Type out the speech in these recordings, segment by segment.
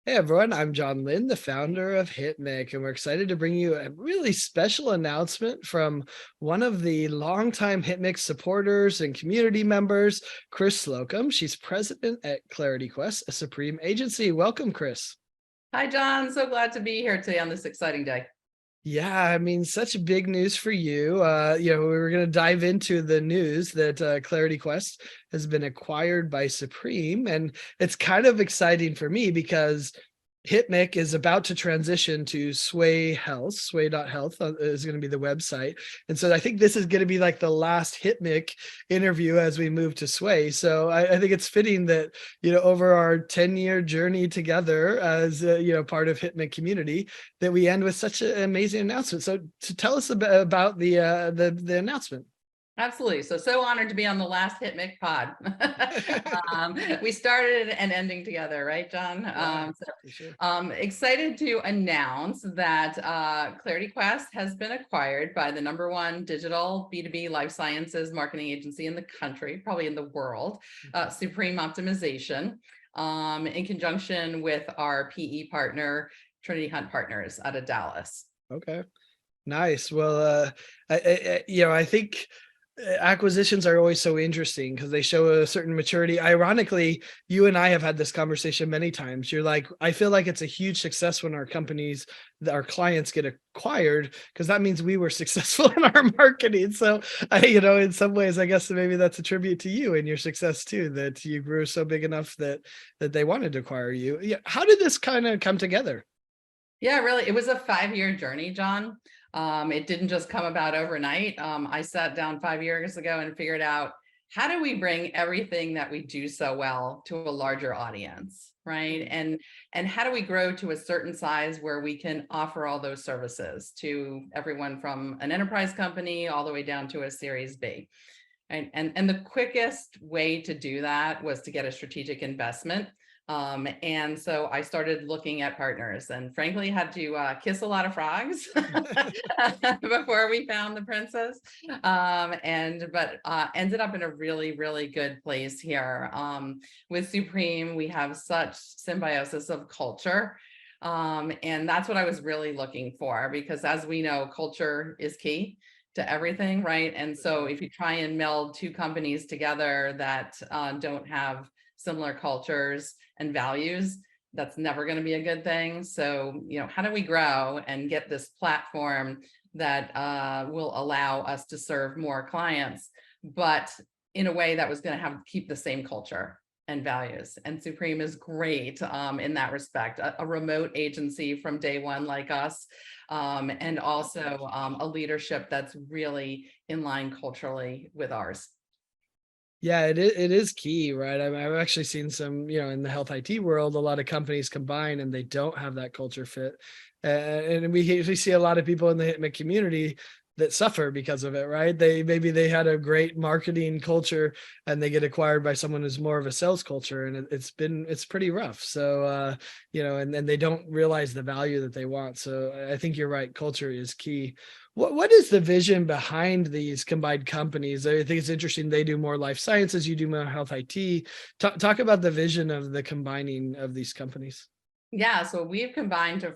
Hey everyone, I'm John Lynn, the founder of HitMic, and we're excited to bring you a really special announcement from one of the longtime HitMic supporters and community members, Chris Slocumb. She's president at Clarity Quest, a Supreme agency. Welcome, Chris. Hi, John. So glad to be here today on this exciting day. Yeah, I mean, such big news for you. We were going to dive into the news that Clarity Quest has been acquired by Supreme, and it's kind of exciting for me because HitMic is about to transition to Sway Health. Sway.health is going to be the website. And so I think this is going to be like the last HitMic interview as we move to Sway. So I think it's fitting that, over our 10-year journey together as, part of HitMic community, that we end with such an amazing announcement. So to tell us about the announcement. Absolutely. So honored to be on the last HitMic pod. We started and ending together, right, John? Yeah, for sure. Excited to announce that Clarity Quest has been acquired by the #1 digital B2B life sciences marketing agency in the country, probably in the world, Supreme Optimization, in conjunction with our PE partner, Trinity Hunt Partners out of Dallas. Okay. Nice. Well, I think acquisitions are always so interesting because they show a certain maturity. Ironically, you and I have had this conversation many times. You're like, I feel like it's a huge success when our clients get acquired, because that means we were successful in our marketing. So in some ways, I guess maybe that's a tribute to you and your success too, that you grew so big enough that they wanted to acquire you. Yeah. How did this kind of come together? Yeah, really. It was a 5-year journey, John. It didn't just come about overnight. I sat down 5 years ago and figured out, how do we bring everything that we do so well to a larger audience, right? And how do we grow to a certain size where we can offer all those services to everyone from an enterprise company all the way down to a Series B. And the quickest way to do that was to get a strategic investment. And so I started looking at partners, and frankly had to kiss a lot of frogs before we found the princess. But ended up in a really, really good place here. With Supreme, we have such symbiosis of culture. And that's what I was really looking for, because as we know, culture is key to everything, right? And so if you try and meld two companies together that don't have similar cultures and values, that's never going to be a good thing. So, how do we grow and get this platform that will allow us to serve more clients, but in a way that was going to keep the same culture and values? And Supreme is great in that respect, a remote agency from day one like us, and also a leadership that's really in line culturally with ours. Yeah, it is key, right? I've actually seen some, in the health IT world, a lot of companies combine and they don't have that culture fit. And we see a lot of people in the HitMic community that suffer because of it, right? Maybe they had a great marketing culture and they get acquired by someone who's more of a sales culture, and it's pretty rough. So and they don't realize the value that they want. So I think you're right, culture is key. What is the vision behind these combined companies? I think it's interesting. They do more life sciences, you do more health IT. Talk about the vision of the combining of these companies. Yeah, so we've combined to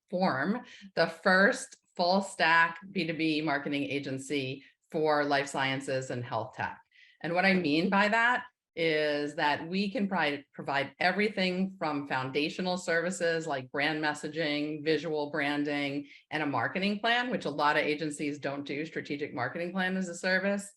form the first full stack B2B marketing agency for life sciences and health tech. And what I mean by that is that we can provide everything from foundational services like brand messaging, visual branding, and a marketing plan, which a lot of agencies don't do. Strategic marketing plan as a service.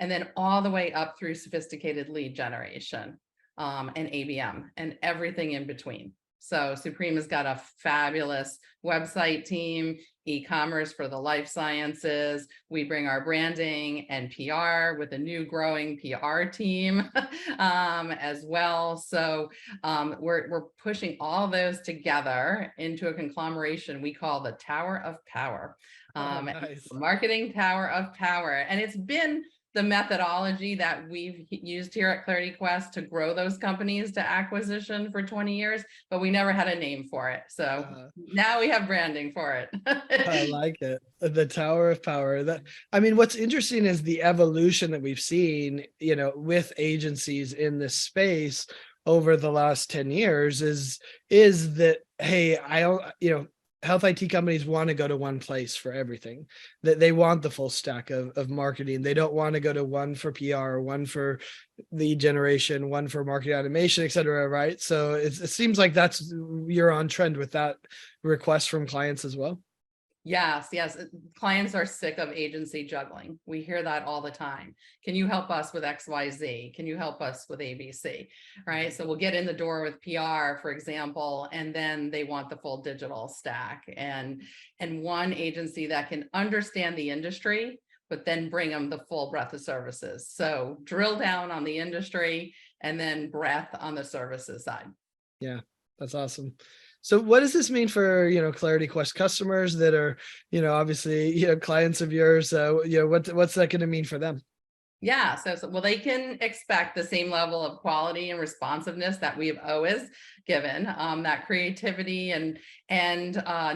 And then all the way up through sophisticated lead generation and ABM and everything in between. So Supreme has got a fabulous website team, e-commerce for the life sciences. We bring our branding and PR with a new growing PR team as well. So we're pushing all those together into a conglomeration we call the Tower of Power, Nice. Marketing Tower of Power. And it's been the methodology that we've used here at Clarity Quest to grow those companies to acquisition for 20 years, but we never had a name for it. So now we have branding for it. I like it. The Tower of Power. What's interesting is the evolution that we've seen, with agencies in this space over the last 10 years is that, hey, I don't, health IT companies want to go to one place for everything. That they want the full stack of marketing. They don't want to go to one for PR, one for lead generation, one for marketing automation, et cetera. Right. So it seems like you're on trend with that request from clients as well. Yes, yes. Clients are sick of agency juggling. We hear that all the time. Can you help us with XYZ? Can you help us with ABC? Right. So we'll get in the door with PR, for example, and then they want the full digital stack and one agency that can understand the industry, but then bring them the full breadth of services. So drill down on the industry and then breadth on the services side. Yeah, that's awesome. So what does this mean for, Clarity Quest customers that are, obviously, clients of yours? What's that going to mean for them? Yeah, so well, they can expect the same level of quality and responsiveness that we've always given. That creativity and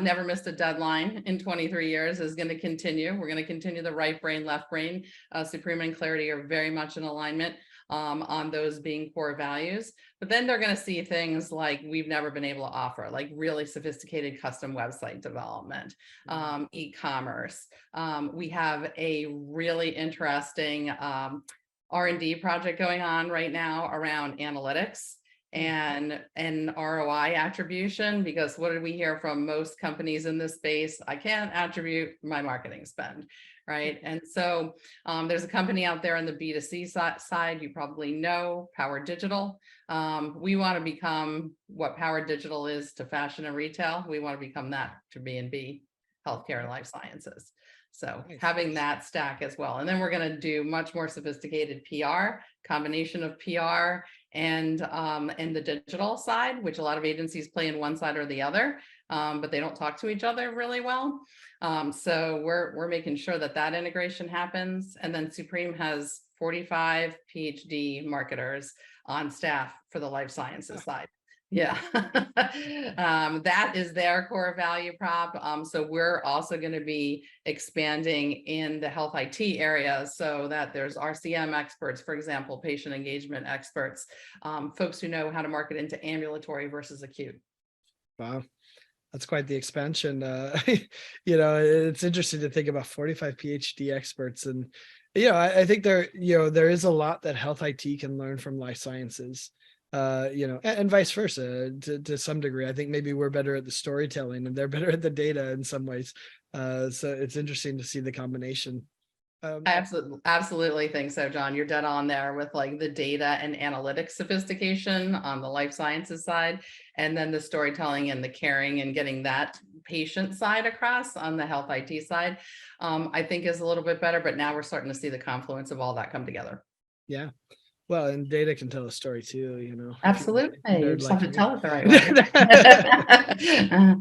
never missed a deadline in 23 years is going to continue. We're going to continue the right brain, left brain. Supreme and Clarity are very much in alignment on those being core values. But then they're going to see things like we've never been able to offer, like really sophisticated custom website development, e-commerce. We have a really interesting R&D project going on right now around analytics and ROI attribution, because what did we hear from most companies in this space? I can't attribute my marketing spend, right? And so there's a company out there on the B2C side, you probably know, Power Digital. We want to become what Power Digital is to fashion and retail. We want to become that to B&B, healthcare and life sciences. So Nice. having that stack as well. And then we're going to do much more sophisticated PR, combination of PR and the digital side, which a lot of agencies play in one side or the other, but they don't talk to each other really well. So we're making sure that integration happens. And then Supreme has 45 PhD marketers on staff for the life sciences side. Yeah, that is their core value prop. So we're also going to be expanding in the health IT area so that there's RCM experts, for example, patient engagement experts, folks who know how to market into ambulatory versus acute. Wow. That's quite the expansion. It's interesting to think about 45 PhD experts. And, I think there is a lot that health IT can learn from life sciences, and vice versa to some degree. I think maybe we're better at the storytelling and they're better at the data in some ways. So it's interesting to see the combination. I absolutely think so, John. You're dead on there with like the data and analytics sophistication on the life sciences side, and then the storytelling and the caring and getting that patient side across on the health IT side, I think is a little bit better, but now we're starting to see the confluence of all that come together. Yeah. Well, and data can tell a story too, if you're Absolutely. a You nerd just have like to me. tell it the right way.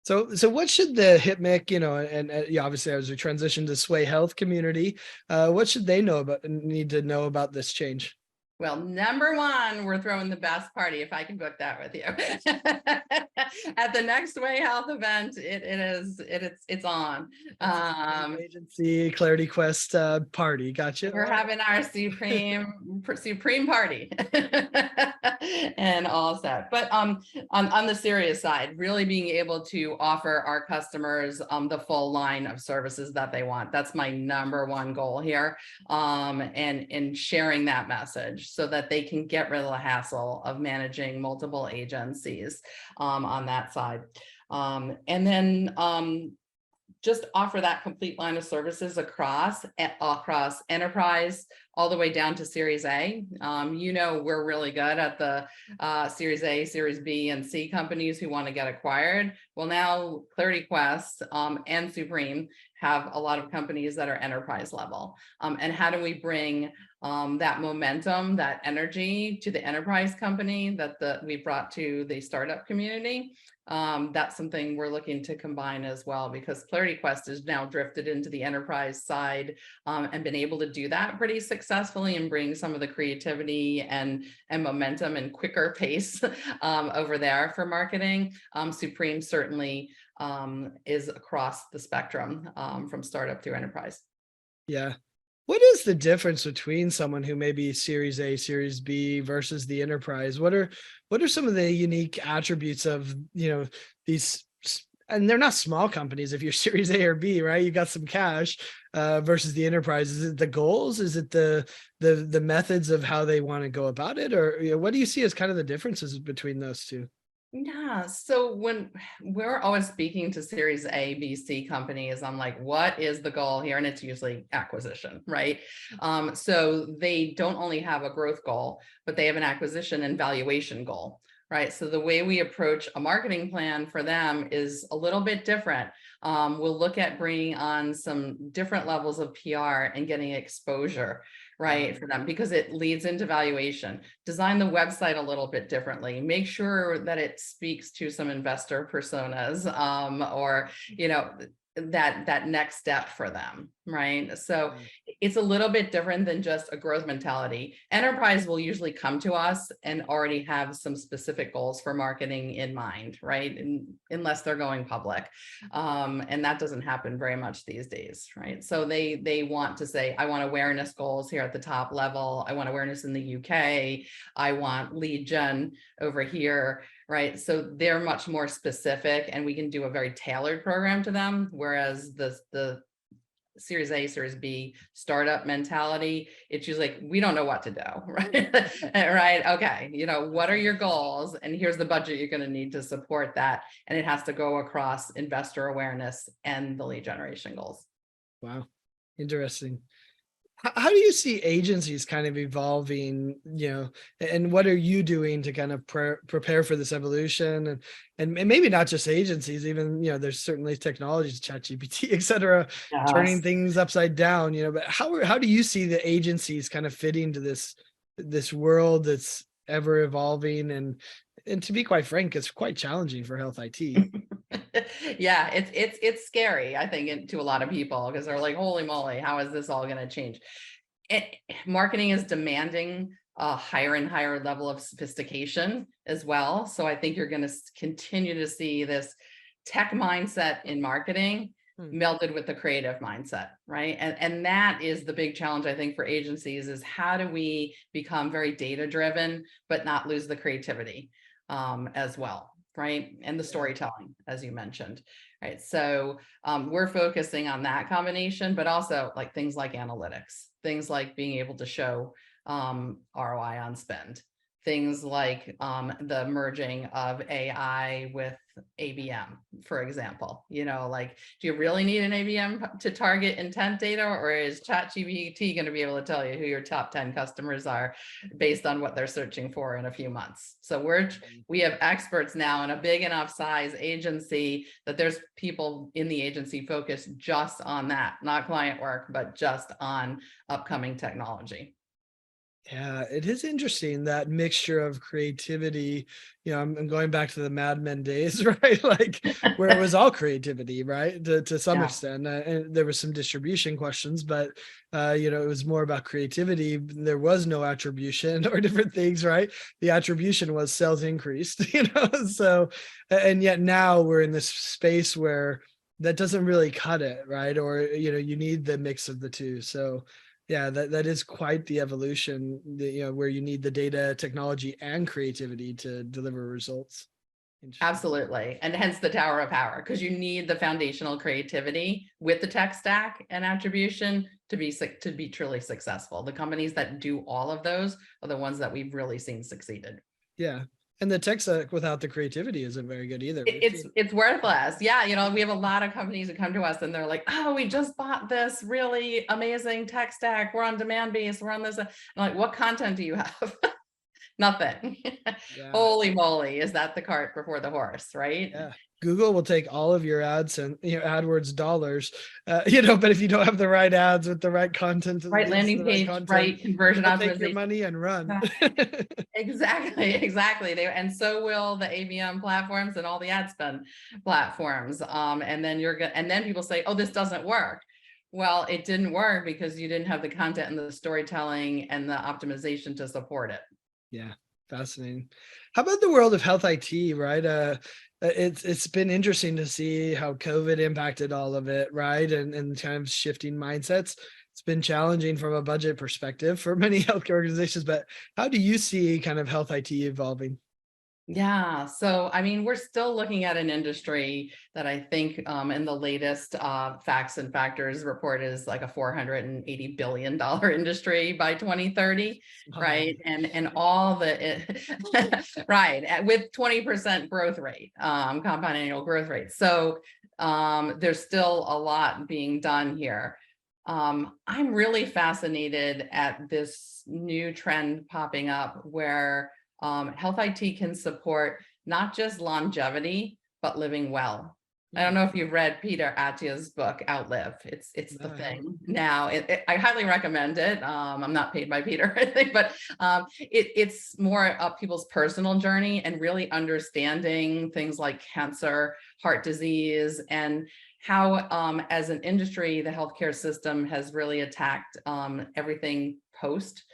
So what should the HIPMIC, and yeah, obviously as we transition to Sway Health community, what should they need to know about this change? Well, number one, we're throwing the best party, if I can book that with you. At the next Way Health event, it's on. Agency Clarity Quest party. Gotcha. We're having our supreme party and all set. But on the serious side, really being able to offer our customers the full line of services that they want. That's my number one goal here. And sharing that message so that they can get rid of the hassle of managing multiple agencies on that side. And then just offer that complete line of services across enterprise all the way down to Series A. We're really good at the Series A, Series B, and C companies who want to get acquired. Well, now Clarity Quest and Supreme have a lot of companies that are enterprise level. And how do we bring that momentum, that energy to the enterprise company that we brought to the startup community? That's something we're looking to combine as well, because Clarity Quest has now drifted into the enterprise side and been able to do that pretty successfully and bring some of the creativity and momentum and quicker pace over there for marketing. Supreme certainly is across the spectrum from startup to enterprise. Yeah. What is the difference between someone who may be Series A, Series B versus the enterprise? What are some of the unique attributes of, these and they're not small companies if you're Series A or B, right? You got some cash versus the enterprise. Is it the goals? Is it the methods of how they want to go about it? Or what do you see as kind of the differences between those two? Yeah. So when we're always speaking to Series A, B, C companies, I'm like, what is the goal here? And it's usually acquisition, right? So they don't only have a growth goal, but they have an acquisition and valuation goal, right? So the way we approach a marketing plan for them is a little bit different. We'll look at bringing on some different levels of PR and getting exposure, right, for them, because it leads into valuation. Design the website a little bit differently, make sure that it speaks to some investor personas, or that next step for them, right? So Yeah. it's a little bit different than just a growth mentality. Enterprise will usually come to us and already have some specific goals for marketing in mind, right? Unless they're going public, and that doesn't happen very much these days, right? So they want to say, I want awareness goals here at the top level, I want awareness in the UK, I want lead gen over here, right? So they're much more specific, and we can do a very tailored program to them. Whereas the Series A, Series B startup mentality, it's just like, we don't know what to do, right? Right. Okay. What are your goals? And here's the budget you're going to need to support that. And it has to go across investor awareness and the lead generation goals. Wow. Interesting. How do you see agencies kind of evolving, and what are you doing to kind of prepare for this evolution? And maybe not just agencies, even, there's certainly technologies, ChatGPT, et cetera, turning Yes. things upside down, but how do you see the agencies kind of fitting to this world that's ever evolving? And to be quite frank, it's quite challenging for health IT. Yeah, it's scary, I think, to a lot of people, because they're like, holy moly, how is this all going to change? it, Marketing is demanding a higher and higher level of sophistication as well. So I think you're going to continue to see this tech mindset in marketing Hmm. melded with the creative mindset, right? And that is the big challenge, I think, for agencies, is how do we become very data driven, but not lose the creativity as well, right? And the Yeah. storytelling, as you mentioned, right? So we're focusing on that combination, but also like things like analytics, things like being able to show ROI on spend, things like the merging of AI with ABM, for example. Like, do you really need an ABM to target intent data, or is ChatGPT going to be able to tell you who your top 10 customers are based on what they're searching for in a few months? So we have experts now in a big enough size agency that there's people in the agency focused just on that, not client work, but just on upcoming technology. Yeah, it is interesting, that mixture of creativity. I'm going back to the Mad Men days, right? Like, where it was all creativity, right? To some Yeah. extent, and there was some distribution questions, but it was more about creativity. There was no attribution or different things, right? The attribution was sales increased, So, and yet now we're in this space where that doesn't really cut it, right? Or you need the mix of the two. So yeah, that is quite the evolution, where you need the data, technology, and creativity to deliver results. Interesting. Absolutely. And hence the tower of power, because you need the foundational creativity with the tech stack and attribution to be truly successful. The companies that do all of those are the ones that we've really seen succeeded. Yeah, and the tech stack without the creativity isn't very good either. We've It's seen. it's worthless. Yeah, we have a lot of companies that come to us and they're like, oh, we just bought this really amazing tech stack. We're on demand base. We're on this. I'm like, what content do you have? Nothing. Yeah, Holy moly, is that the cart before the horse, right? yeah. Google will take all of your ads and AdWords dollars, but if you don't have the right ads with the right content Right against landing the right page, content, right conversion they'll take your optimization. money and run. Exactly, exactly. And so will the ABM platforms and all the ad spend platforms. And then people say, oh, this doesn't work. Well, it didn't work because you didn't have the content and the storytelling and the optimization to support it. Yeah, Fascinating. How about the world of health IT, right? It's been interesting to see how COVID impacted all of it, right? And kind of shifting mindsets. It's been challenging from a budget perspective for many healthcare organizations, but how do you see kind of health IT evolving? Yeah, so I mean, we're still looking at an industry that I think in the latest Facts and Factors report is like a $480 billion industry by 2030, Wow. right? And all right, with 20% growth rate, compound annual growth rate. So there's still a lot being done here. I'm really fascinated at this new trend popping up where health IT can support not just longevity, but living well. I don't Hmm. know if you've read Peter Attia's book, Outlive. It's No, the I haven't. thing now. I highly recommend it. I'm not paid by Peter, I think, but it's more of people's personal journey and really understanding things like cancer, heart disease, and how, as an industry, the healthcare system has really attacked everything post,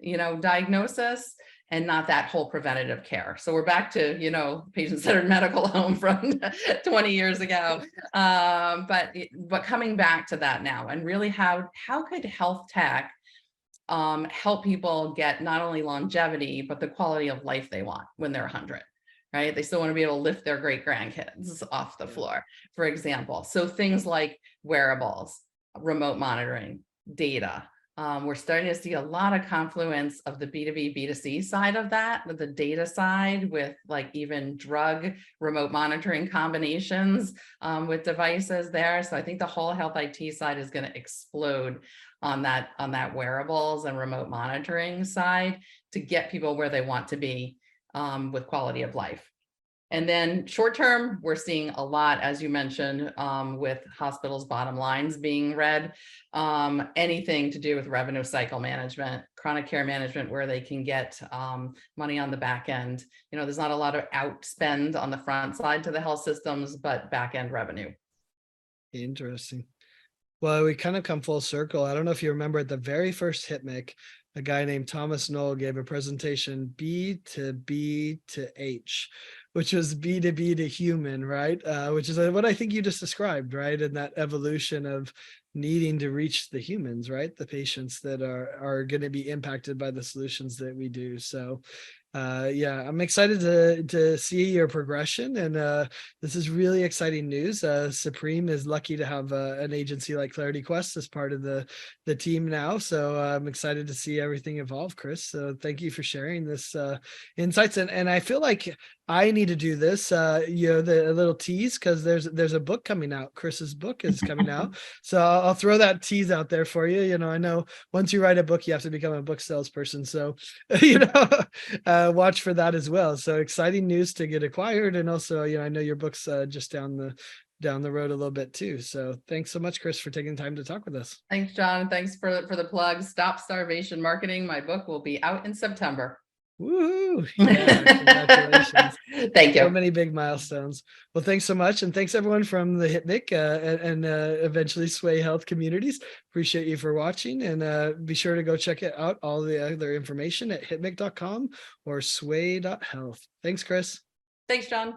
diagnosis, and not that whole preventative care. So we're back to, patient-centered medical home from 20 years ago. But coming back to that now, and really how could health tech help people get not only longevity, but the quality of life they want when they're 100, right? They still want to be able to lift their great grandkids off the Yeah. floor, for example. So things like wearables, remote monitoring, data. We're starting to see a lot of confluence of the B2B, B2C side of that, with the data side, with like even drug remote monitoring combinations with devices there. So I think the whole health IT side is going to explode on that wearables and remote monitoring side to get people where they want to be with quality of life. And then short term, we're seeing a lot, as you mentioned, with hospitals' bottom lines being read, anything to do with revenue cycle management, chronic care management, where they can get money on the back end. There's not a lot of outspend on the front side to the health systems, but back end revenue. Interesting. Well, we kind of come full circle. I don't know if you remember at the very first HITMIC, a guy named Thomas Knoll gave a presentation, B to B to H, which was B to B to human, right? Which is what I think you just described, right? And that evolution of needing to reach the humans, right? The patients that are going to be impacted by the solutions that we do. So yeah, I'm excited to see your progression, and this is really exciting news. Supreme is lucky to have an agency like Clarity Quest as part of the team now, so I'm excited to see everything evolve, Chris. So thank you for sharing this insights, and I feel like I need to do this, the a little tease, because there's a book coming out. Chris's book is coming out, so I'll throw that tease out there for you. I know once you write a book, you have to become a book salesperson, so watch for that as well. So exciting news to get acquired, and also, I know your book's just down the road a little bit too. So thanks so much, Chris, for taking the time to talk with us. Thanks, John. Thanks for the plug. Stop Starvation Marketing. My book will be out in September. Woohoo! Yeah, congratulations. Thank So you. many big milestones. Well, thanks so much. And thanks everyone from the HITMIC and eventually Sway Health communities. Appreciate you for watching, and be sure to go check it out, all the other information at hitmic.com or sway.health. Thanks, Chris. Thanks, John.